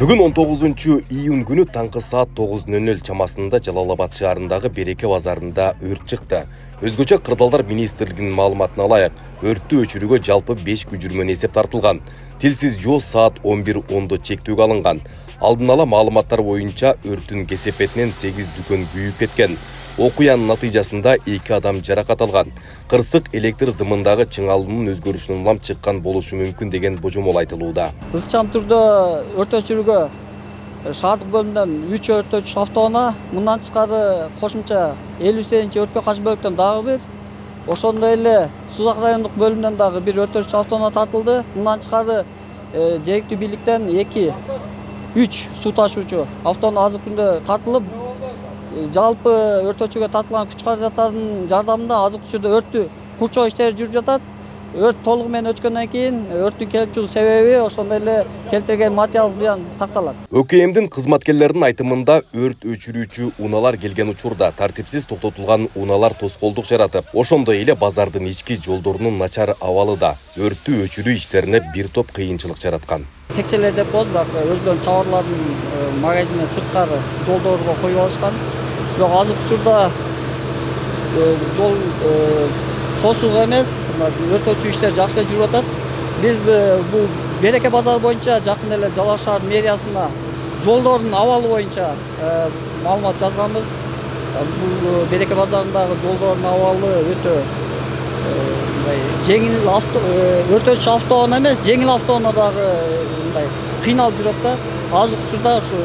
Бүгін 19-июнь күні таңғы саат 9:00 чамасында Жалал-Абад шаарындагы Береке базарында өрт чыкты. Өзгөчө Кырдаалдар министрлигинин маалыматына ылайык, өрттү өчүрүүгө жалпы 5 күчүрмөн эсеп тартылган. Тилсиз жол саат 11:10 чектөөгө алынган. Алдын ала маалыматтар боюнча өрттүн кесепетинен 8 дүкөн күйүп кеткен. Окуянын натыйжасында 2 адам жаракат алган. Кырсык электр зымындагы чыңалуунун өзгөрүшүнөн улам чыккан болушу мүмкүн деген божомол айтылууда. Ыкчам түрдө өрт өчүрүүгө шаардык бөлүмүнөн 3 өрт өчүрүүчү автоунаа, мындан тышкары кошумча 58-чи өрткө каршы бөлүктөн дагы бир, ошондой эле Сузак райондук бөлүмүнөн дагы бир өрт өчүрүүчү автоунаа тартылды. Мындан тышкары жергиликтүү бийликтен 2-3 суу ташуучу автоунаа азыр күндө тартылып, жалпы өрт өчүрүүгө тартылган күч каражаттардын жардамында азыр учурда өрттү курчоо иштери жүрүп жатат. Өрт толугу менен өчкөндөн кийин өрттүн келип чыгуу себеби, ошондой эле келтирген материалдык зыян такталат. ÖKM'дин кызматкерлеринин айтымында өрт өчүрүүчү унаалар келген учурда тартипсиз токтотулган унаалар тоскоолдук жаратып, ошондой эле базардын ички жолдорунун начар абалы да өрттү өчүрүү иштерине бир топ кыйынчылык жараткан. Текчелер деп коет, бирок өздөрүнүн товарларын магазинден сырткары жолдорго коюп алышкан. Бирок азыр учурда жол тосууга эмес, өрт өчүрүү иштери жакшы жүрүп атат. Биз бул Береке базары боюнча жакын эле Жалал Абад шаар мэриясына жолдордун абалы боюнча маалымат жазганбыз. Бул Береке базарындагы жолдордун абалы өтө жеңил өрт өчүрүүчү автоунаа эмес, жеңил автоунаа дагы кыйналып жүрөт да. Азыр учурда ушу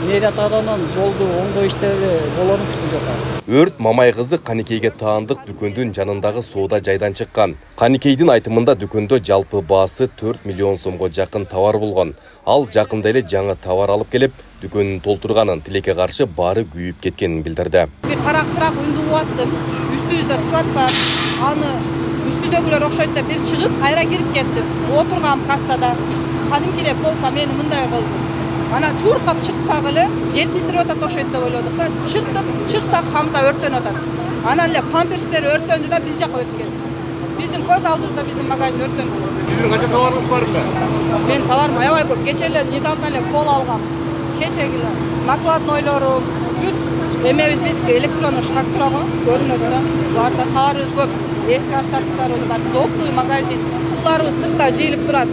мэрия тарабынан жолду оңдоо иштери болоорун күтүп жатабыз. Өрт Мамай кызы Каникейге таандык дүкөндүн жанындагы соода жайдан чыккан. Каникейдин айтымында дүкөндө жалпы баасы 4 миллион сомго жакын товар болгон. Ал жакында эле жаңы товар алып келип, дүкөнүн толтурганын, тилекке каршы баары күйүп кеткенин билдирди. Бир тарак үндүп аттым. Үстүбүздө склад бар. Аны үстүдөгүлөр окшойт деп бир чыгып, кайра кирип кеттим. Отургам кассада. Кадимкидей полка мени мындай кылды. Ана чуркап чыксак эле жер титирип атат окшойт деп ойлодук да. Чыктым, чыксак Хамза өрттөнүп атат. Анан эле памперстер өрттөндү да биз жака өтүп кетти. Биздин көз алдыбызда биздин магазин өрттөндү. Сиздин канча товарыңыз бар эле? Мен товарым аябай көп. Кече эле недавно эле кол алгам. Кечеги накладнойлору, бүт эмебиз биз электрондук фактура го көрүнөт да. Буларда товарыбыз көп. Эски астартыктарыбыз бар. Биз оптовый магазин. Сууларыбыз сыртта жыйылып турат.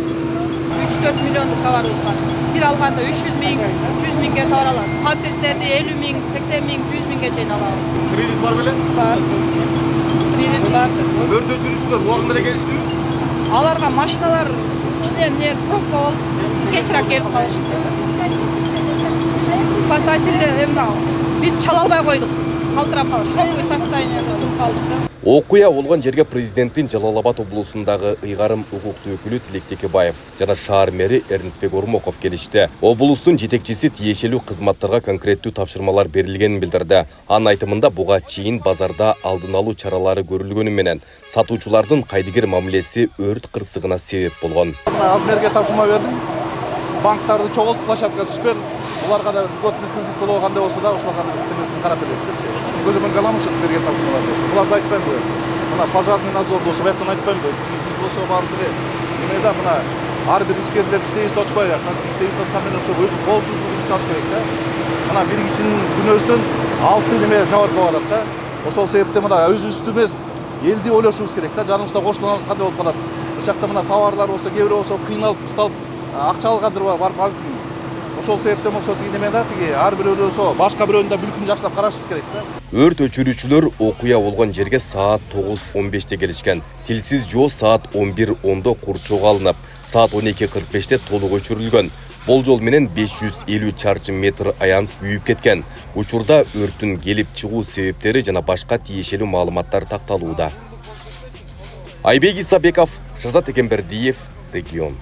3-4 миллиондук товарыбыз бар. Bir alganda 300 ming, 300 mingге товар алабыз. Памперстерди 50 ming, 80 ming, 100 mingге чейин алабыз. Кредит бар беле? Бар. Кредит бар. Өрт өчүрүүчүлөр убагында эле келиштиби? Аларга машиналар иштемдер пробка болуп, кечирээк келип калышты. Спасательдер эмне биз чала албай койдук. Калтырап калды. Шоковый состояниеде туруп калдык да. Окуя болгон жерге президенттин Жалал-Абад облусундагы ыйгарым укуктуу өкүлү Тилек Текебаев жана шаар мэри Эрнистбек Ормоков келишти. Облустун жетекчиси тиешелүү кызматтарга конкреттүү тапшырмалар берилгенин билдирди. Анын айтымында буга чейин базарда алдын алуу чаралары көрүлгөнү менен сатуучулардын кайдыгер мамилеси өрт кырсыгына себеп болгон. Азмерге тапшырма бердим. Банктарды чогултуп площадкага түшпөр. Буларга да льготный кредит боло кандай болсо да ошолорго темесин карап берет депчи. Көзөмөл каламыш берген тапшырмалар болсо. Буларды айтпайм бу. Мына пожарный надзор болсо, баяктан айтпайм бу. Биз болсо баарыбыз эле немеде мына ар бир ишкерлер иштейишти очпай, иштейишти аткан ошо өзүнүн коопсуздугун чалыш керек да. Мына бир кишинин күнөөсүнөн 6 неме жабыркап алат да. Ошол себептен мына өзүбүздү эмес, элди ойлошубуз керек да. Жаныбызда кошулганыбыз кандай болуп калат. Ошол жакта мына товарлар болсо, кээ бирөө болсо кыйналып, усталып, акча алгандыр бар балким. Ошол себептен болсо тиги неме да, тиги ар бирөө болсо башка бирөөнүн да мүлкүн жакшылап карашыбыз керек да. Өрт өчүрүүчүлөр окуя болгон жерге саат 9:15 келишкен. Тилсиз жоо саат 11:10 курчоого алынып, саат 12:45 толук өчүрүлгөн. Болжол менен 550 чарчы метр аянт күйүп кеткен. Учурда өрттүн келип чыгуу себептери жана башка тиешелүү маалыматтар такталууда. Айбек Исабеков, Шазат Экембердиев, Регион.